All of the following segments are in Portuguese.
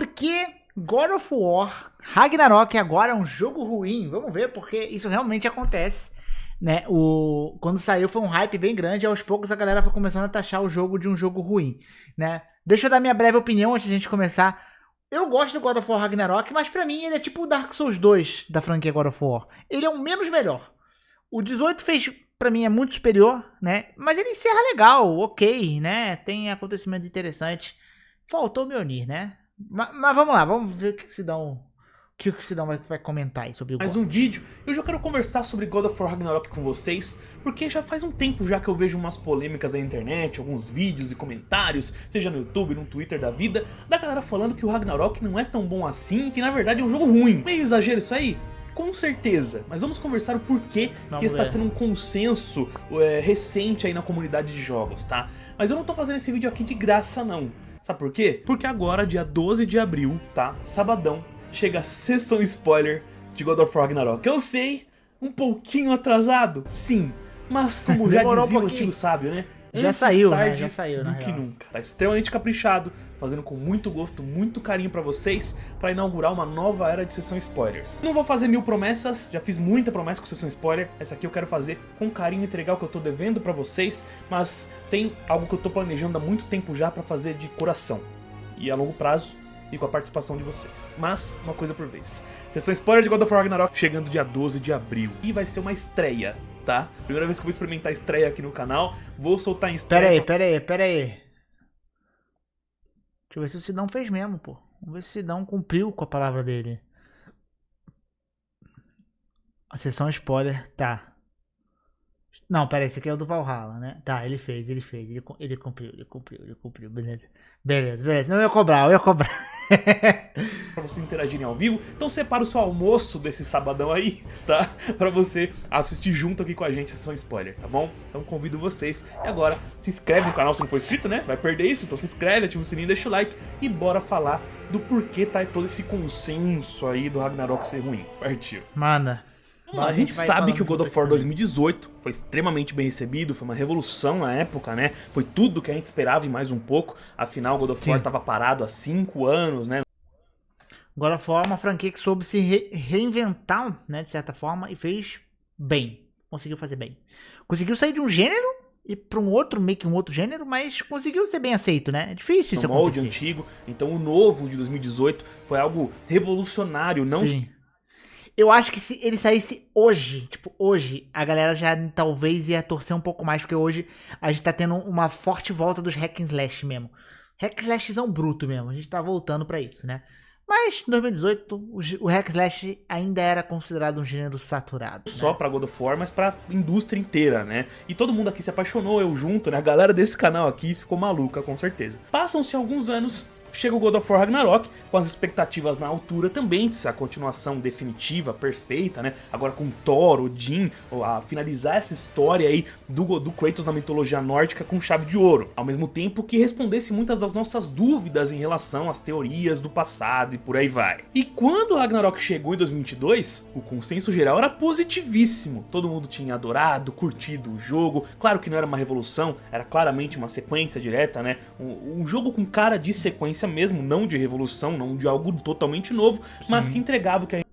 Por que God of War Ragnarok agora é um jogo ruim? Vamos ver, porque isso realmente acontece. Né? Quando saiu foi um hype bem grande, e aos poucos a galera foi começando a taxar o jogo de um jogo ruim. Né? Deixa eu dar minha breve opinião antes de a gente começar. Eu gosto do God of War Ragnarok, mas pra mim ele é tipo o Dark Souls 2 da franquia God of War. Ele é o menos melhor. O 18 fez, pra mim, é muito superior, né? Mas ele encerra legal, ok, né? Tem acontecimentos interessantes. Faltou o Mjolnir, né? Mas vamos lá, vamos ver o que o Sidão vai comentar aí sobre o Mais God. um vídeo. Eu já quero conversar sobre God of War Ragnarok com vocês, porque já faz um tempo já que eu vejo umas polêmicas na internet, alguns vídeos e comentários, seja no YouTube, no Twitter da vida, da galera falando que o Ragnarok não é tão bom assim, que na verdade é um jogo ruim. Meio exagero isso aí? Com certeza, mas vamos conversar o porquê que está sendo um consenso recente aí na comunidade de jogos, tá? Mas eu não tô fazendo esse vídeo aqui de graça não. Sabe por quê? Porque agora, dia 12 de abril, tá? Sabadão, chega a sessão spoiler de God of War Ragnarok. Eu sei, um pouquinho atrasado, sim, mas como já dizia o antigo sábio, né? Já Antes saiu, tarde né? Já saiu, do na que real. nunca. Tá extremamente caprichado, fazendo com muito gosto, muito carinho pra vocês, pra inaugurar uma nova era de sessão spoilers. Não vou fazer 1000 promessas, já fiz muita promessa com sessão spoiler, essa aqui eu quero fazer com carinho, entregar o que eu tô devendo pra vocês, mas tem algo que eu tô planejando há muito tempo já pra fazer de coração, e a longo prazo, e com a participação de vocês. Mas, uma coisa por vez. Sessão spoiler de God of War Ragnarok chegando dia 12 de abril. E vai ser uma estreia, tá? Primeira vez que eu vou experimentar estreia aqui no canal. Vou soltar em estreia. Pera aí. Deixa eu ver se o Sidão fez mesmo, pô. Vamos ver se o Sidão cumpriu com a palavra dele. A sessão spoiler, tá. Não, pera aí, esse aqui é o do Valhalla, né? Tá, ele fez. Ele cumpriu, beleza. Não, eu ia cobrar. Pra vocês interagirem ao vivo. Então separa o seu almoço desse sabadão aí, tá? Pra você assistir junto aqui com a gente a sessão spoiler, tá bom? Então convido vocês. E agora, se inscreve no canal se não for inscrito, né? Vai perder isso, então se inscreve, ativa o sininho, deixa o like. E bora falar do porquê tá todo esse consenso aí do Ragnarok ser ruim. Partiu. Manda. A gente sabe que o God of War 2018 foi extremamente bem recebido, foi uma revolução na época, né? Foi tudo que a gente esperava e mais um pouco. Afinal, God of War tava parado há 5 anos, né? God of War é uma franquia que soube se reinventar, né, de certa forma, e fez bem. Conseguiu fazer bem. Conseguiu sair de um gênero e para um outro, meio que um outro gênero, mas conseguiu ser bem aceito, né? É difícil isso acontecer. No molde acontecer. antigo, então o novo de 2018 foi algo revolucionário, não Sim. Eu acho que se ele saísse hoje, a galera já talvez ia torcer um pouco mais, porque hoje a gente tá tendo uma forte volta dos hack and slash mesmo. Hack and slashzão bruto mesmo, a gente tá voltando pra isso, né? Mas em 2018 o hack and slash ainda era considerado um gênero saturado. Só pra God of War, mas pra indústria inteira, né? E todo mundo aqui se apaixonou, eu junto, né? A galera desse canal aqui ficou maluca, com certeza. Passam-se alguns anos, chega o God of War Ragnarok, com as expectativas na altura também, de ser a continuação definitiva, perfeita, né? Agora com Thor, Odin, a finalizar essa história aí do Kratos na mitologia nórdica com chave de ouro. Ao mesmo tempo que respondesse muitas das nossas dúvidas em relação às teorias do passado e por aí vai. E quando o Ragnarok chegou em 2022, o consenso geral era positivíssimo. Todo mundo tinha adorado, curtido o jogo. Claro que não era uma revolução, era claramente uma sequência direta, né? Um jogo com cara de sequência mesmo, não de revolução, não de algo totalmente novo, mas que entregava o que a gente...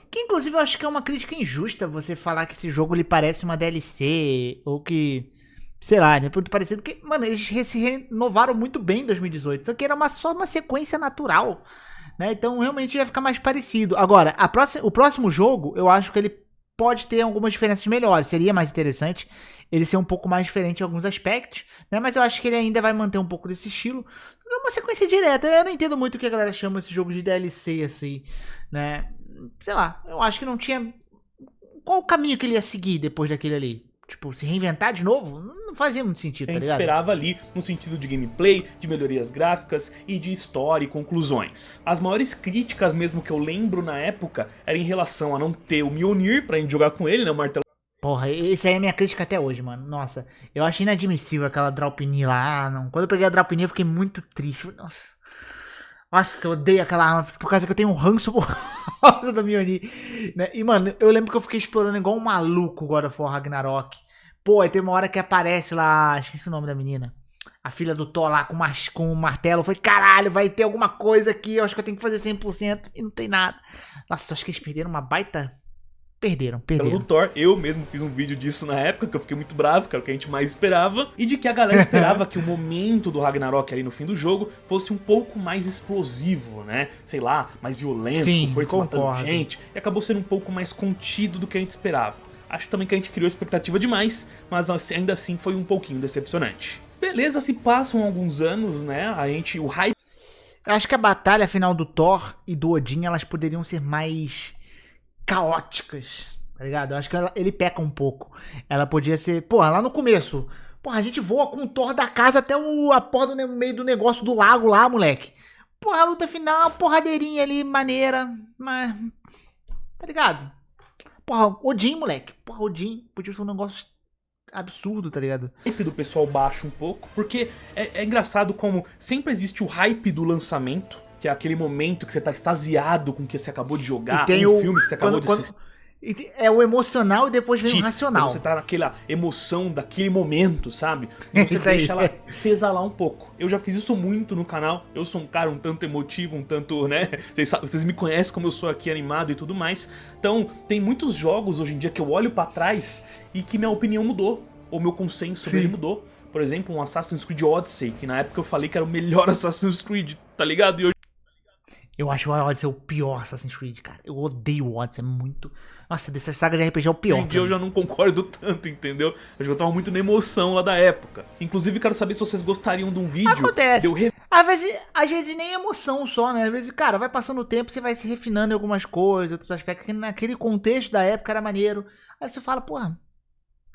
Que inclusive eu acho que é uma crítica injusta você falar que esse jogo lhe parece uma DLC, ou que, sei lá, né, muito parecido, porque, mano, eles se renovaram muito bem em 2018, só que era só uma sequência natural, né, então realmente ia ficar mais parecido. Agora, o próximo jogo, eu acho que ele pode ter algumas diferenças melhores, seria mais interessante ele ser um pouco mais diferente em alguns aspectos, né, mas eu acho que ele ainda vai manter um pouco desse estilo. É uma sequência direta. Eu não entendo muito o que a galera chama esse jogo de DLC, assim, né? Sei lá, eu acho que não tinha... Qual o caminho que ele ia seguir depois daquele ali? Tipo, se reinventar de novo? Não fazia muito sentido, tá a gente ligado? esperava ali no sentido de gameplay, de melhorias gráficas e de história e conclusões. As maiores críticas mesmo que eu lembro na época era em relação a não ter o Mjolnir pra gente jogar com ele, né, o martelo. Porra, esse aí é minha crítica até hoje, mano. Nossa, eu achei inadmissível aquela Draupnir lá. Não. Quando eu peguei a Draupnir eu fiquei muito triste. Nossa, eu odeio aquela arma por causa que eu tenho um ranço por causa do Mjolnir, né? E, mano, eu lembro que eu fiquei explorando igual um maluco God of War Ragnarok. Pô, aí tem uma hora que aparece lá, esqueci o nome da menina. a filha do Thor lá com o martelo. Eu falei, caralho, vai ter alguma coisa aqui. Eu acho que eu tenho que fazer 100% e não tem nada. Nossa, eu acho que eles perderam uma baita... Perderam. Pelo Thor, eu mesmo fiz um vídeo disso na época, que eu fiquei muito bravo, que era o que a gente mais esperava, e de que a galera esperava que o momento do Ragnarok ali no fim do jogo fosse um pouco mais explosivo, né? Sei lá, mais violento, sim, com Kratos matando gente, e acabou sendo um pouco mais contido do que a gente esperava. Acho também que a gente criou expectativa demais, mas ainda assim foi um pouquinho decepcionante. Beleza, se passam alguns anos, né? O hype... Eu acho que a batalha final do Thor e do Odin, elas poderiam ser mais... caóticas, tá ligado? Eu acho que ele peca um pouco. Ela podia ser... Porra, lá no começo... Porra, a gente voa com o Thor da casa até a porra do meio do negócio do lago lá, moleque. Porra, a luta final, porradeirinha ali, maneira, mas... Tá ligado? Porra, Odin, moleque. Porra, Odin podia ser um negócio absurdo, tá ligado? O hype do pessoal baixa um pouco, porque é engraçado como sempre existe o hype do lançamento, que é aquele momento que você tá extasiado com o que você acabou de jogar, tem um filme que você acabou de assistir. É o emocional e depois vem o racional. Então você tá naquela emoção daquele momento, sabe? E você deixa ela se exalar um pouco. Eu já fiz isso muito no canal. Eu sou um cara um tanto emotivo, um tanto, né? Vocês me conhecem como eu sou aqui, animado e tudo mais. Então tem muitos jogos hoje em dia que eu olho pra trás e que minha opinião mudou. Ou meu consenso sobre ele mudou. Por exemplo, um Assassin's Creed Odyssey, que na época eu falei que era o melhor Assassin's Creed, tá ligado? E hoje... Eu acho o Odyssey o pior Assassin's Creed, cara. Eu odeio o Odyssey, é muito... Nossa, dessa saga de RPG é o pior. Hoje em dia eu já não concordo tanto, entendeu? Acho que eu tava muito na emoção lá da época. Inclusive, quero saber se vocês gostariam de um vídeo... Acontece. Às vezes nem emoção só, né? Às vezes, cara, vai passando o tempo, você vai se refinando em algumas coisas, outros aspectos, que naquele contexto da época era maneiro. Aí você fala, porra...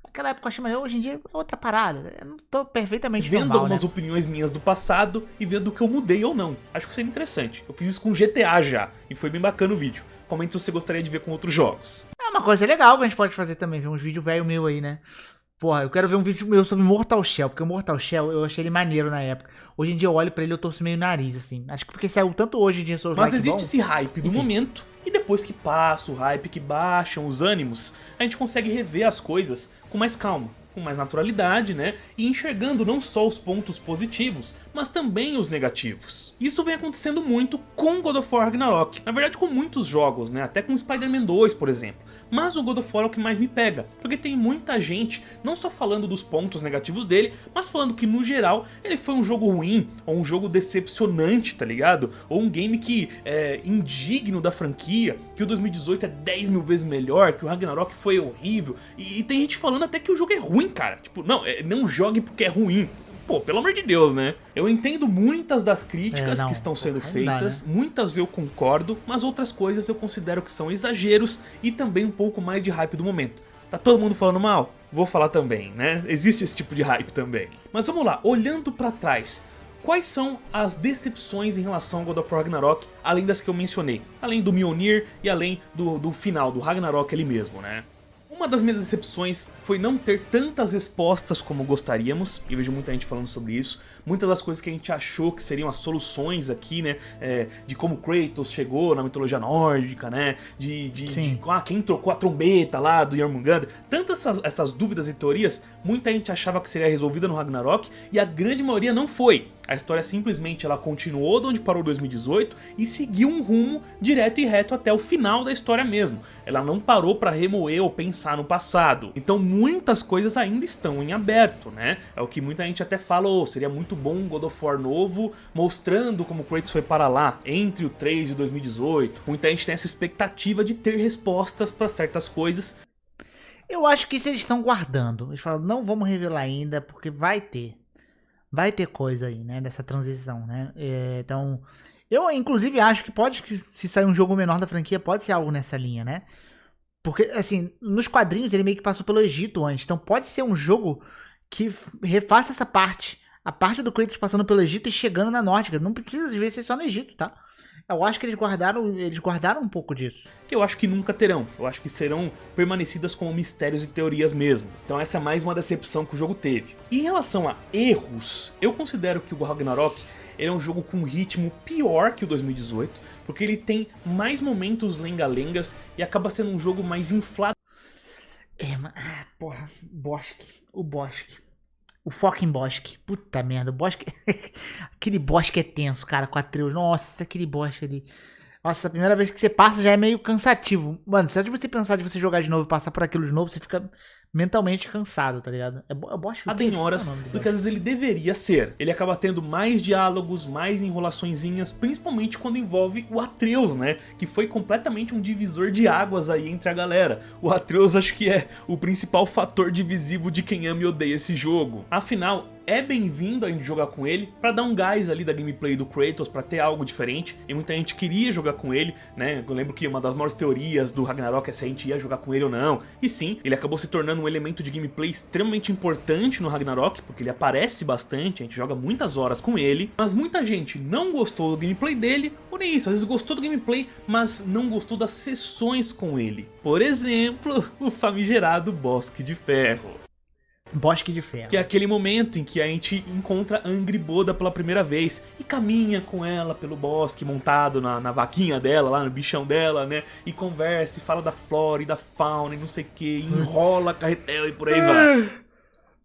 Naquela época eu achei maneiro, hoje em dia é outra parada. Eu não tô perfeitamente vendo normal, algumas opiniões minhas do passado e vendo o que eu mudei ou não. Acho que seria interessante. Eu fiz isso com GTA já, e foi bem bacana o vídeo. Comente se você gostaria de ver com outros jogos. É uma coisa legal que a gente pode fazer também, ver uns vídeos velho meu aí, né? Porra, eu quero ver um vídeo meu sobre Mortal Shell, porque o Mortal Shell eu achei ele maneiro na época. Hoje em dia eu olho pra ele e eu torço meio o nariz, assim. Acho que porque saiu tanto hoje em dia sobre Mas existe esse hype do momento, e depois que passa o hype, que baixam os ânimos, a gente consegue rever as coisas com mais calma, com mais naturalidade, né? E enxergando não só os pontos positivos, mas também os negativos. Isso vem acontecendo muito com God of War Ragnarok. Na verdade, com muitos jogos, né? Até com Spider-Man 2, por exemplo. Mas o God of War é o que mais me pega, porque tem muita gente não só falando dos pontos negativos dele, mas falando que no geral ele foi um jogo ruim, ou um jogo decepcionante, tá ligado? Ou um game que é indigno da franquia, que o 2018 é 10 mil vezes melhor, que o Ragnarok foi horrível, e tem gente falando até que o jogo é ruim, cara. Tipo, não jogue porque é ruim. Pô, pelo amor de Deus, né? Eu entendo muitas das críticas que estão sendo feitas, né? muitas eu concordo, mas outras coisas eu considero que são exageros e também um pouco mais de hype do momento. Tá todo mundo falando mal? Vou falar também, né? Existe esse tipo de hype também. Mas vamos lá, olhando pra trás, quais são as decepções em relação ao God of War Ragnarok, além das que eu mencionei? Além do Mjolnir e além do final, do Ragnarok ali mesmo, né? Uma das minhas decepções foi não ter tantas respostas como gostaríamos, e vejo muita gente falando sobre isso. Muitas das coisas que a gente achou que seriam as soluções aqui, né, de como Kratos chegou na mitologia nórdica, né, de quem trocou a trombeta lá do Jormungandr. Tantas essas dúvidas e teorias, muita gente achava que seria resolvida no Ragnarok, e a grande maioria não foi. A história simplesmente ela continuou de onde parou 2018 e seguiu um rumo direto e reto até o final da história mesmo. Ela não parou pra remoer ou pensar no passado. Então muitas coisas ainda estão em aberto, né? É o que muita gente até fala, seria muito bom um God of War novo, mostrando como Kratos foi para lá, entre o 3 e o 2018. Muita gente tem essa expectativa de ter respostas pra certas coisas. Eu acho que isso eles estão guardando. Eles falam, não vamos revelar ainda, porque vai ter. Vai ter coisa aí, né, dessa transição, né? Então, eu inclusive acho que se sair um jogo menor da franquia, pode ser algo nessa linha, né? Porque, assim, nos quadrinhos ele meio que passou pelo Egito antes, então pode ser um jogo que refaça essa parte. A parte do Kratos passando pelo Egito e chegando na Nórdica. Não precisa, às vezes, ser só no Egito, tá? Eu acho que eles guardaram um pouco disso. Que eu acho que nunca terão. Eu acho que serão permanecidas como mistérios e teorias mesmo. Então essa é mais uma decepção que o jogo teve. E em relação a erros, eu considero que o Ragnarok ele é um jogo com um ritmo pior que o 2018, porque ele tem mais momentos lenga-lengas e acaba sendo um jogo mais inflado. Porra, Bosque. O Bosque. O fucking bosque. Puta merda, o bosque... aquele bosque é tenso, cara, com Atreus. Nossa, aquele bosque ali. Nossa, a primeira vez que você passa já é meio cansativo. Mano, só de você pensar de você jogar de novo e passar por aquilo de novo, você fica mentalmente cansado, tá ligado? É bosque A Denhoras do que às vezes ele deveria ser. Ele acaba tendo mais diálogos, mais enrolaçõezinhas, principalmente quando envolve o Atreus, né? Que foi completamente um divisor de águas aí entre a galera. O Atreus acho que é o principal fator divisivo de quem ama e odeia esse jogo. Afinal, é bem-vindo a gente jogar com ele pra dar um gás ali da gameplay do Kratos, pra ter algo diferente, e muita gente queria jogar com ele, né? Eu lembro que uma das maiores teorias do Ragnarok é se a gente ia jogar com ele ou não, e sim, ele acabou se tornando um elemento de gameplay extremamente importante no Ragnarok, porque ele aparece bastante, a gente joga muitas horas com ele, mas muita gente não gostou do gameplay dele, ou nem isso, às vezes gostou do gameplay, mas não gostou das sessões com ele. Por exemplo, o famigerado Bosque de Ferro. Bosque de Ferro. Que é aquele momento em que a gente encontra a Angrboda pela primeira vez e caminha com ela pelo bosque montado na vaquinha dela, lá no bichão dela, né? E conversa e fala da flora e da fauna e não sei o que, enrola a carretel e por aí vai.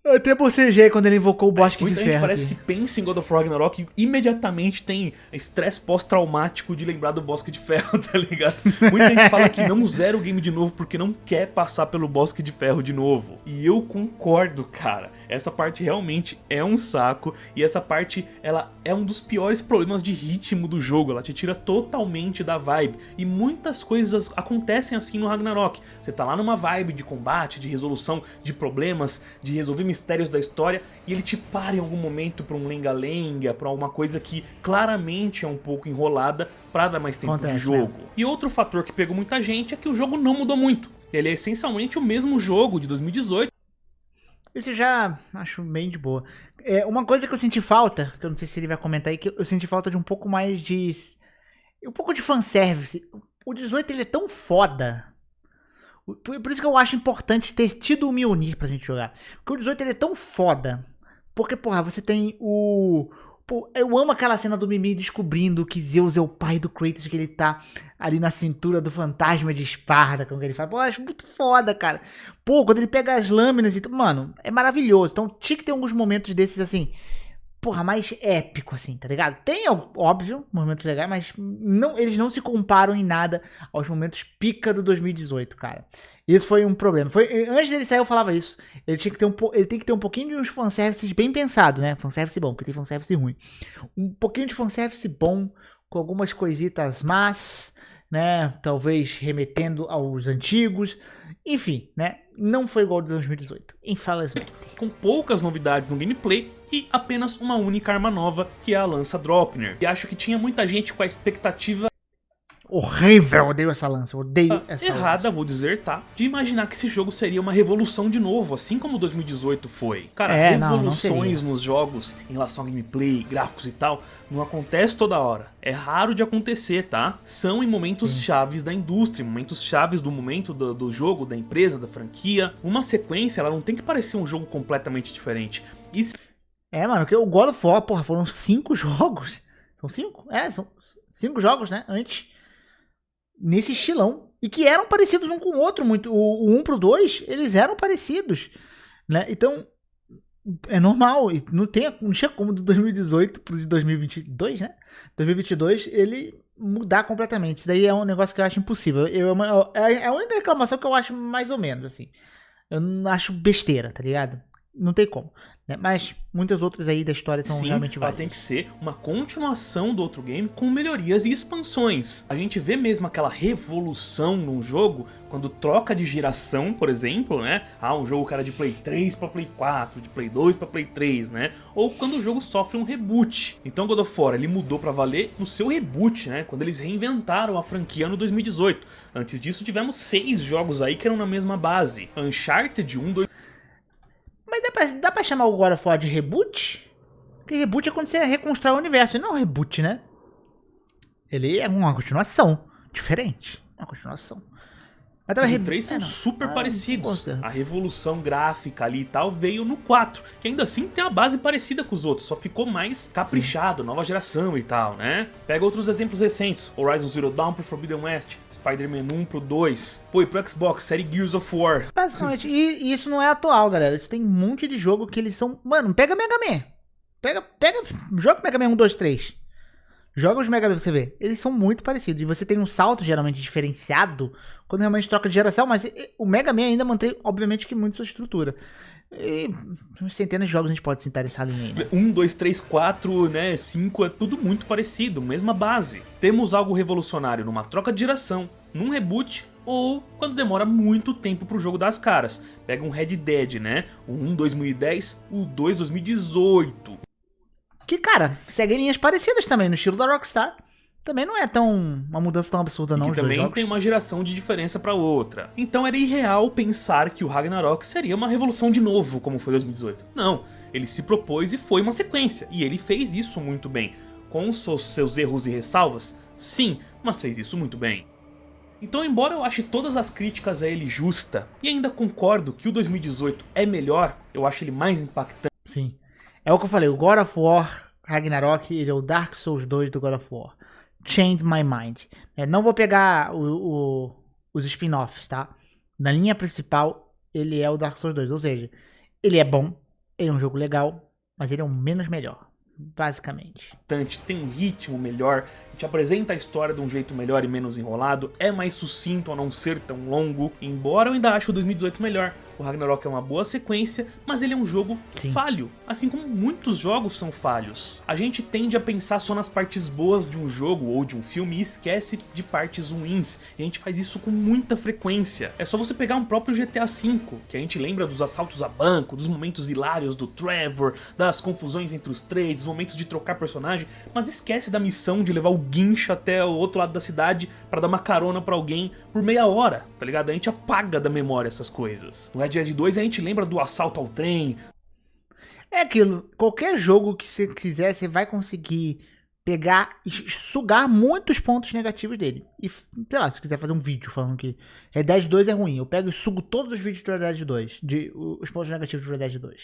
Eu até bocejei quando ele invocou o Bosque de Ferro. Muita gente parece que pensa em God of War Ragnarok e imediatamente tem estresse pós-traumático de lembrar do Bosque de Ferro, tá ligado? Muita gente fala que não zera o game de novo porque não quer passar pelo Bosque de Ferro de novo. E eu concordo, cara. Essa parte realmente é um saco e essa parte, ela é um dos piores problemas de ritmo do jogo. Ela te tira totalmente da vibe e muitas coisas acontecem assim no Ragnarok. Você tá lá numa vibe de combate, de resolução de problemas, de resolver mistérios da história e ele te para em algum momento pra um lenga-lenga, pra alguma coisa que claramente é um pouco enrolada pra dar mais tempo de jogo. E outro fator que pegou muita gente é que o jogo não mudou muito. Ele é essencialmente o mesmo jogo de 2018. Isso eu já acho bem de boa. Uma coisa que eu senti falta, que eu não sei se ele vai comentar aí, que eu senti falta de um pouco mais de... um pouco de fanservice. O 18 ele é tão foda. Por isso que eu acho importante ter tido o Mjolnir pra gente jogar. Porque o 18 ele é tão foda. Porque, porra, você tem o... Pô, eu amo aquela cena do Mimir descobrindo que Zeus é o pai do Kratos, que ele tá ali na cintura do fantasma de Esparta, como ele fala. Pô, eu acho muito foda, cara. Pô, quando ele pega as lâminas e tudo, mano, é maravilhoso. Então tinha que ter alguns momentos desses, assim, porra, mais épico, assim, tá ligado? Tem, óbvio, momentos legais, mas não, eles não se comparam em nada aos momentos pica do 2018, cara. Isso foi um problema. Antes dele sair eu falava isso. Ele tem que ter um pouquinho de uns fanservices bem pensado, né? Fanservice bom, porque tem fanservice ruim. Um pouquinho de fanservice bom, com algumas coisitas más, né? Talvez remetendo aos antigos. Enfim, né? Não foi igual ao de 2018, infelizmente. Com poucas novidades no gameplay e apenas uma única arma nova, que é a lança Draupnir. E acho que tinha muita gente com a expectativa horrível, odeio essa lança, odeio essa errada, lança. Vou dizer, tá? De imaginar que esse jogo seria uma revolução de novo, assim como 2018 foi. Cara, revoluções nos jogos em relação a gameplay, gráficos e tal, não acontece toda hora. É raro de acontecer, tá? São em momentos chaves da indústria, momentos chaves do momento do jogo, da empresa, da franquia. Uma sequência, ela não tem que parecer um jogo completamente diferente. Mano, que o God of War, porra, foram 5 jogos. São 5? São 5 jogos, né? Antes. Nesse estilão. E que eram parecidos um com o outro. Muito, o 1 pro 2, eles eram parecidos. Né? Então, é normal. Não tinha como do 2018 pro 2022, né? 2022, ele mudar completamente. Isso daí é um negócio que eu acho impossível. É a única reclamação que eu acho mais ou menos, assim. Eu não acho besteira, tá ligado? Não tem como. Né? Mas muitas outras aí da história são realmente válidas. Ela tem que ser uma continuação do outro game com melhorias e expansões. A gente vê mesmo aquela revolução num jogo quando troca de geração, por exemplo, né? Um jogo que era de Play 3 para Play 4, de Play 2 para Play 3, né? Ou quando o jogo sofre um reboot. Então God of War, ele mudou para valer no seu reboot, né? Quando eles reinventaram a franquia no 2018. Antes disso tivemos 6 jogos aí que eram na mesma base. Uncharted 1, 2... Mas dá pra chamar o God of War de reboot? Porque reboot é quando você reconstrói o universo, ele não é um reboot, né? Ele é uma continuação diferente, uma continuação. Mas tava Os 3 são super parecidos. A revolução gráfica ali e tal veio no 4, que ainda assim tem a base parecida com os outros, só ficou mais caprichado, nova geração e tal, né? Pega outros exemplos recentes, Horizon Zero Dawn pro Forbidden West, Spider-Man 1 pro 2, pô, e pro Xbox, série Gears of War. Basicamente, e isso não é atual, galera. Isso tem um monte de jogo que eles são... Mano, pega Mega Man. Joga Mega Man 1, 2, 3. Joga os Mega Man pra você ver. Eles são muito parecidos. E você tem um salto geralmente diferenciado quando realmente troca de geração. Mas o Mega Man ainda mantém, obviamente, que muito sua estrutura. E centenas de jogos a gente pode se interessar em, né? 1, 2, 3, 4, né, 5, é tudo muito parecido, mesma base. Temos algo revolucionário numa troca de geração, num reboot, ou quando demora muito tempo pro jogo dar as caras. Pega um Red Dead, né? O 1 2010, o 2 2018. Que, cara, segue linhas parecidas também, no estilo da Rockstar. Também não é uma mudança tão absurda não, e que também tem uma geração de diferença pra outra. Então era irreal pensar que o Ragnarok seria uma revolução de novo, como foi 2018. Não, ele se propôs e foi uma sequência, e ele fez isso muito bem. Com os seus erros e ressalvas, sim, mas fez isso muito bem. Então, embora eu ache todas as críticas a ele justa, e ainda concordo que o 2018 é melhor, eu acho ele mais impactante. Sim. É o que eu falei, o God of War Ragnarok, ele é o Dark Souls 2 do God of War. Changed my mind. Não vou pegar os spin-offs, tá? Na linha principal, ele é o Dark Souls 2. Ou seja, ele é bom, ele é um jogo legal, mas ele é um menos melhor. Basicamente. Tem um ritmo melhor, te apresenta a história de um jeito melhor e menos enrolado, é mais sucinto a não ser tão longo. Embora eu ainda ache o 2018 melhor, o Ragnarok é uma boa sequência, mas ele é um jogo falho, assim como muitos jogos são falhos. A gente tende a pensar só nas partes boas de um jogo ou de um filme e esquece de partes ruins, e a gente faz isso com muita frequência. É só você pegar um próprio GTA V, que a gente lembra dos assaltos a banco, dos momentos hilários do Trevor, das confusões entre os três, dos momentos de trocar personagem, mas esquece da missão de levar o guincho até o outro lado da cidade pra dar uma carona pra alguém por meia hora, tá ligado? A gente apaga da memória essas coisas. No Red Dead 2 a gente lembra do assalto ao trem. É aquilo, qualquer jogo que você quiser, você vai conseguir pegar e sugar muitos pontos negativos dele. E, sei lá, se quiser fazer um vídeo falando que Red Dead 2 é ruim, eu pego e sugo todos os vídeos do Red Dead 2, os pontos negativos do Red Dead 2.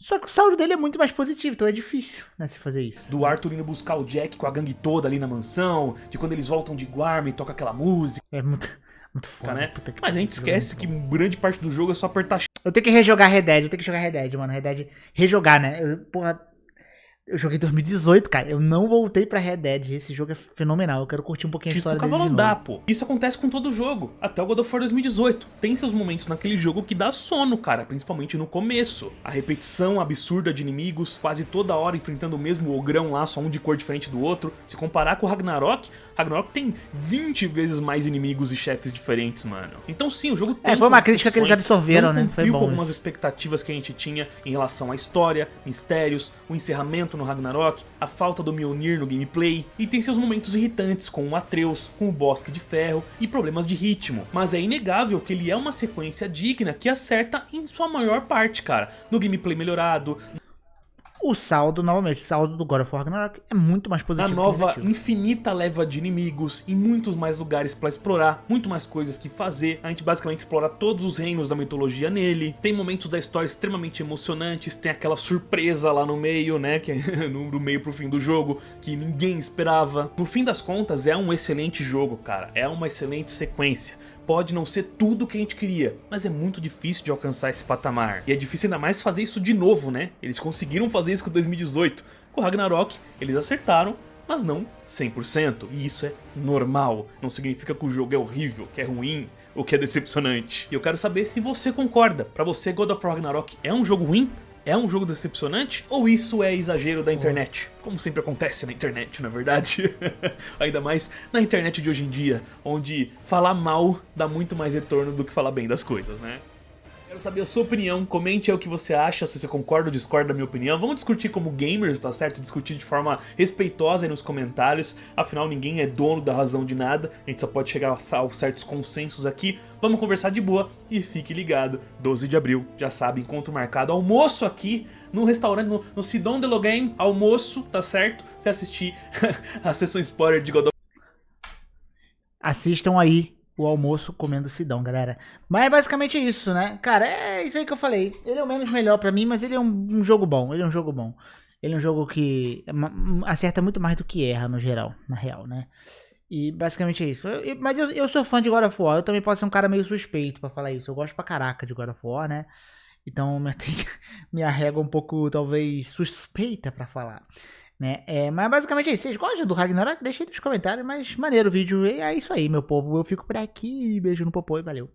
Só que o saldo dele é muito mais positivo, então é difícil, né, se fazer isso. Do Arthur indo buscar o Jack com a gangue toda ali na mansão, de quando eles voltam de Guarma e toca aquela música. É muito foda, né? Mas a gente esquece que grande parte do jogo é só apertar. Eu tenho que rejogar Red Dead, mano. Red Dead, rejogar, né? Eu joguei em 2018, cara. Eu não voltei pra Red Dead. Esse jogo é fenomenal. Eu quero curtir um pouquinho a história dele de novo. Andar, pô. Isso acontece com todo jogo. Até o God of War 2018. Tem seus momentos naquele jogo que dá sono, cara. Principalmente no começo. A repetição absurda de inimigos. Quase toda hora enfrentando o mesmo ogrão lá, só um de cor diferente do outro. Se comparar com o Ragnarok tem 20 vezes mais inimigos e chefes diferentes, mano. Então sim, o jogo tem foi uma crítica que eles absorveram, né? Foi bom. Com algumas expectativas que a gente tinha em relação à história, mistérios, o encerramento no Ragnarok, a falta do Mjolnir no gameplay, e tem seus momentos irritantes com o Atreus, com o Bosque de Ferro e problemas de ritmo, mas é inegável que ele é uma sequência digna que acerta em sua maior parte, cara, no gameplay melhorado. O saldo, novamente, o saldo do God of War Ragnarok é muito mais positivo. A nova infinita leva de inimigos, em muitos mais lugares pra explorar, muito mais coisas que fazer. A gente basicamente explora todos os reinos da mitologia nele. Tem momentos da história extremamente emocionantes, tem aquela surpresa lá no meio, né, que é do meio pro fim do jogo, que ninguém esperava. No fim das contas, é um excelente jogo, cara. É uma excelente sequência. Pode não ser tudo o que a gente queria, mas é muito difícil de alcançar esse patamar. E é difícil ainda mais fazer isso de novo, né? Eles conseguiram fazer isso com 2018. Com o Ragnarok, eles acertaram, mas não 100%. E isso é normal. Não significa que o jogo é horrível, que é ruim, ou que é decepcionante. E eu quero saber se você concorda. Pra você, God of War Ragnarok é um jogo ruim? É um jogo decepcionante? Ou isso é exagero da internet? Como sempre acontece na internet, na verdade. Ainda mais na internet de hoje em dia, onde falar mal dá muito mais retorno do que falar bem das coisas, né? Quero saber a sua opinião, comente aí o que você acha, se você concorda ou discorda da minha opinião. Vamos discutir como gamers, tá certo? Discutir de forma respeitosa aí nos comentários. Afinal, ninguém é dono da razão de nada. A gente só pode chegar a certos consensos aqui. Vamos conversar de boa e fique ligado. 12 de abril, já sabe, encontro marcado. Almoço aqui no restaurante, no Sidon de Logain. Almoço, tá certo? Você assistir a sessão spoiler de God of War. Assistam aí o almoço comendo Sidão, galera. Mas é basicamente isso, né? Cara, é isso aí que eu falei. Ele é o menos melhor pra mim, mas ele é um jogo bom. Ele é um jogo bom. Ele é um jogo que acerta muito mais do que erra, no geral, na real, né? E basicamente é isso. Mas eu sou fã de God of War. Eu também posso ser um cara meio suspeito pra falar isso. Eu gosto pra caraca de God of War, né? Então minha régua é um pouco, talvez, suspeita pra falar. Né? Mas basicamente é isso. Vocês gostam do Ragnarok? Deixa aí nos comentários. Mas maneiro o vídeo. E é isso aí, meu povo. Eu fico por aqui. Beijo no popô e valeu.